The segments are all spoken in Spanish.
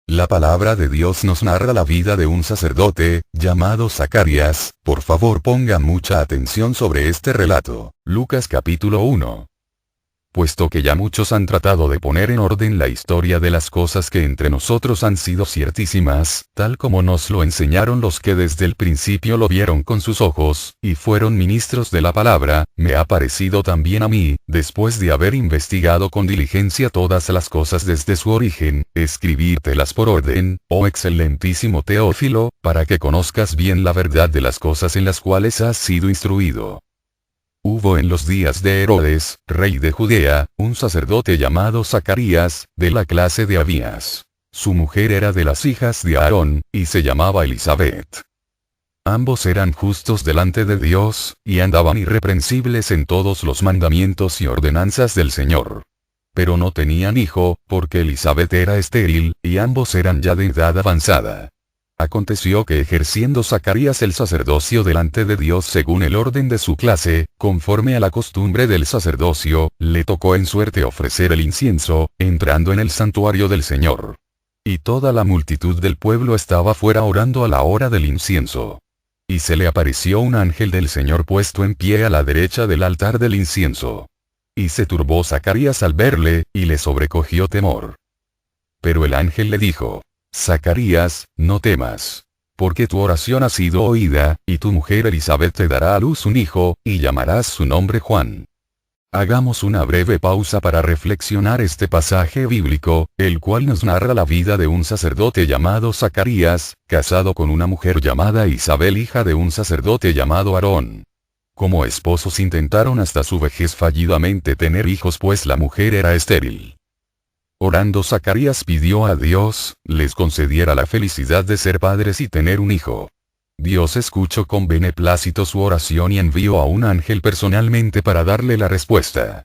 La palabra de Dios nos narra la vida de un sacerdote, llamado Zacarías. Por favor pongan mucha atención sobre este relato. Lucas capítulo 1. Puesto que ya muchos han tratado de poner en orden la historia de las cosas que entre nosotros han sido ciertísimas, tal como nos lo enseñaron los que desde el principio lo vieron con sus ojos, y fueron ministros de la palabra, me ha parecido también a mí, después de haber investigado con diligencia todas las cosas desde su origen, escribírtelas por orden, oh excelentísimo Teófilo, para que conozcas bien la verdad de las cosas en las cuales has sido instruido. Hubo en los días de Herodes, rey de Judea, un sacerdote llamado Zacarías, de la clase de Abías. Su mujer era de las hijas de Aarón, y se llamaba Elizabeth. Ambos eran justos delante de Dios, y andaban irreprensibles en todos los mandamientos y ordenanzas del Señor. Pero no tenían hijo, porque Elizabeth era estéril, y ambos eran ya de edad avanzada. Aconteció que ejerciendo Zacarías el sacerdocio delante de Dios según el orden de su clase, conforme a la costumbre del sacerdocio, le tocó en suerte ofrecer el incienso, entrando en el santuario del Señor. Y toda la multitud del pueblo estaba fuera orando a la hora del incienso. Y se le apareció un ángel del Señor puesto en pie a la derecha del altar del incienso. Y se turbó Zacarías al verle, y le sobrecogió temor. Pero el ángel le dijo: Zacarías, no temas. Porque tu oración ha sido oída, y tu mujer Elizabeth te dará a luz un hijo, y llamarás su nombre Juan. Hagamos una breve pausa para reflexionar este pasaje bíblico, el cual nos narra la vida de un sacerdote llamado Zacarías, casado con una mujer llamada Isabel, hija de un sacerdote llamado Aarón. Como esposos intentaron hasta su vejez fallidamente tener hijos, pues la mujer era estéril. Orando Zacarías pidió a Dios, les concediera la felicidad de ser padres y tener un hijo. Dios escuchó con beneplácito su oración y envió a un ángel personalmente para darle la respuesta.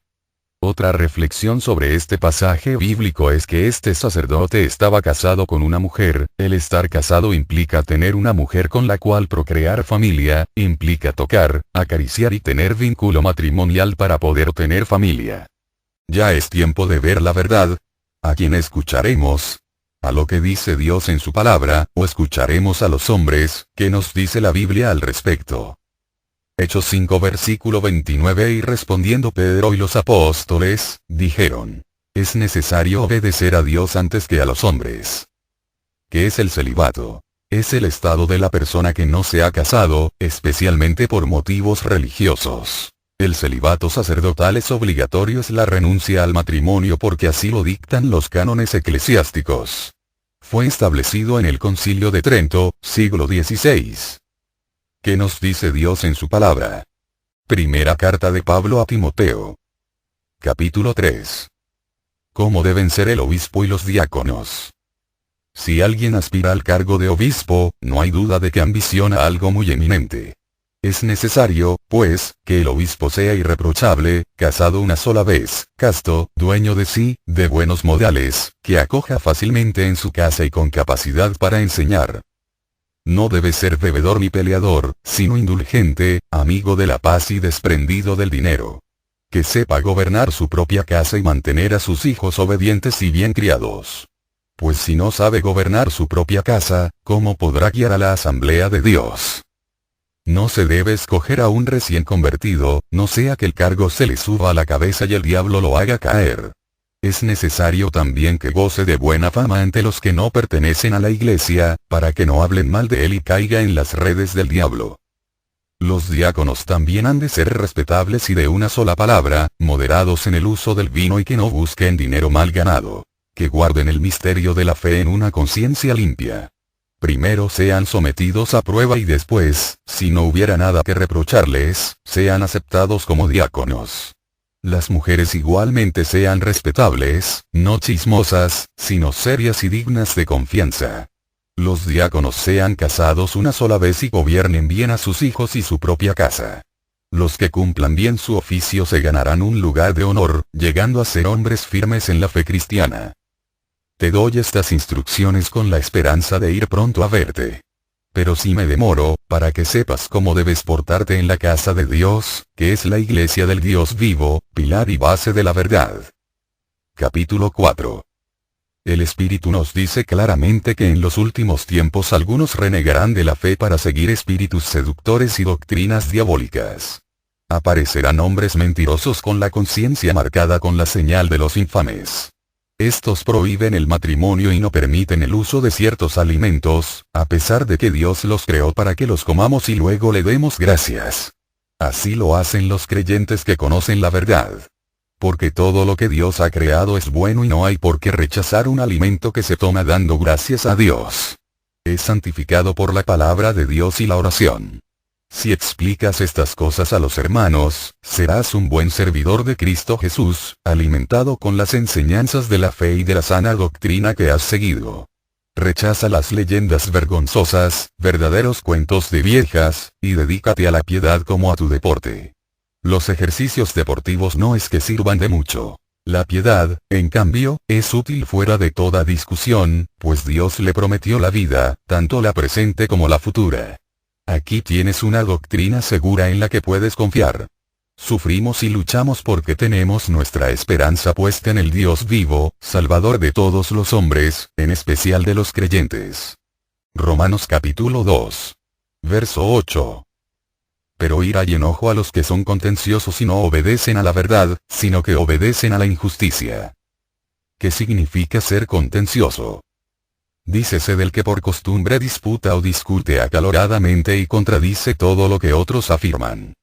Otra reflexión sobre este pasaje bíblico es que este sacerdote estaba casado con una mujer. El estar casado implica tener una mujer con la cual procrear familia, implica tocar, acariciar y tener vínculo matrimonial para poder tener familia. Ya es tiempo de ver la verdad. ¿A quién escucharemos? ¿A lo que dice Dios en su palabra, o escucharemos a los hombres? ¿Qué nos dice la Biblia al respecto? Hechos 5 versículo 29. Y respondiendo Pedro y los apóstoles, dijeron: es necesario obedecer a Dios antes que a los hombres. ¿Qué es el celibato? Es el estado de la persona que no se ha casado, especialmente por motivos religiosos. El celibato sacerdotal es obligatorio, es la renuncia al matrimonio porque así lo dictan los cánones eclesiásticos. Fue establecido en el Concilio de Trento, siglo XVI. ¿Qué nos dice Dios en su palabra? Primera carta de Pablo a Timoteo. Capítulo 3. ¿Cómo deben ser el obispo y los diáconos? Si alguien aspira al cargo de obispo, no hay duda de que ambiciona algo muy eminente. Es necesario, pues, que el obispo sea irreprochable, casado una sola vez, casto, dueño de sí, de buenos modales, que acoja fácilmente en su casa y con capacidad para enseñar. No debe ser bebedor ni peleador, sino indulgente, amigo de la paz y desprendido del dinero. Que sepa gobernar su propia casa y mantener a sus hijos obedientes y bien criados. Pues si no sabe gobernar su propia casa, ¿cómo podrá guiar a la asamblea de Dios? No se debe escoger a un recién convertido, no sea que el cargo se le suba a la cabeza y el diablo lo haga caer. Es necesario también que goce de buena fama ante los que no pertenecen a la iglesia, para que no hablen mal de él y caiga en las redes del diablo. Los diáconos también han de ser respetables y de una sola palabra, moderados en el uso del vino y que no busquen dinero mal ganado. Que guarden el misterio de la fe en una conciencia limpia. Primero sean sometidos a prueba y después, si no hubiera nada que reprocharles, sean aceptados como diáconos. Las mujeres igualmente sean respetables, no chismosas, sino serias y dignas de confianza. Los diáconos sean casados una sola vez y gobiernen bien a sus hijos y su propia casa. Los que cumplan bien su oficio se ganarán un lugar de honor, llegando a ser hombres firmes en la fe cristiana. Te doy estas instrucciones con la esperanza de ir pronto a verte. Pero si me demoro, para que sepas cómo debes portarte en la casa de Dios, que es la iglesia del Dios vivo, pilar y base de la verdad. Capítulo 4. El Espíritu nos dice claramente que en los últimos tiempos algunos renegarán de la fe para seguir espíritus seductores y doctrinas diabólicas. Aparecerán hombres mentirosos con la conciencia marcada con la señal de los infames. Estos prohíben el matrimonio y no permiten el uso de ciertos alimentos, a pesar de que Dios los creó para que los comamos y luego le demos gracias. Así lo hacen los creyentes que conocen la verdad. Porque todo lo que Dios ha creado es bueno y no hay por qué rechazar un alimento que se toma dando gracias a Dios. Es santificado por la palabra de Dios y la oración. Si explicas estas cosas a los hermanos, serás un buen servidor de Cristo Jesús, alimentado con las enseñanzas de la fe y de la sana doctrina que has seguido. Rechaza las leyendas vergonzosas, verdaderos cuentos de viejas, y dedícate a la piedad como a tu deporte. Los ejercicios deportivos no es que sirvan de mucho. La piedad, en cambio, es útil fuera de toda discusión, pues Dios le prometió la vida, tanto la presente como la futura. Aquí tienes una doctrina segura en la que puedes confiar. Sufrimos y luchamos porque tenemos nuestra esperanza puesta en el Dios vivo, Salvador de todos los hombres, en especial de los creyentes. Romanos capítulo 2. Verso 8. Pero ira y enojo a los que son contenciosos y no obedecen a la verdad, sino que obedecen a la injusticia. ¿Qué significa ser contencioso? Dícese del que por costumbre disputa o discute acaloradamente y contradice todo lo que otros afirman.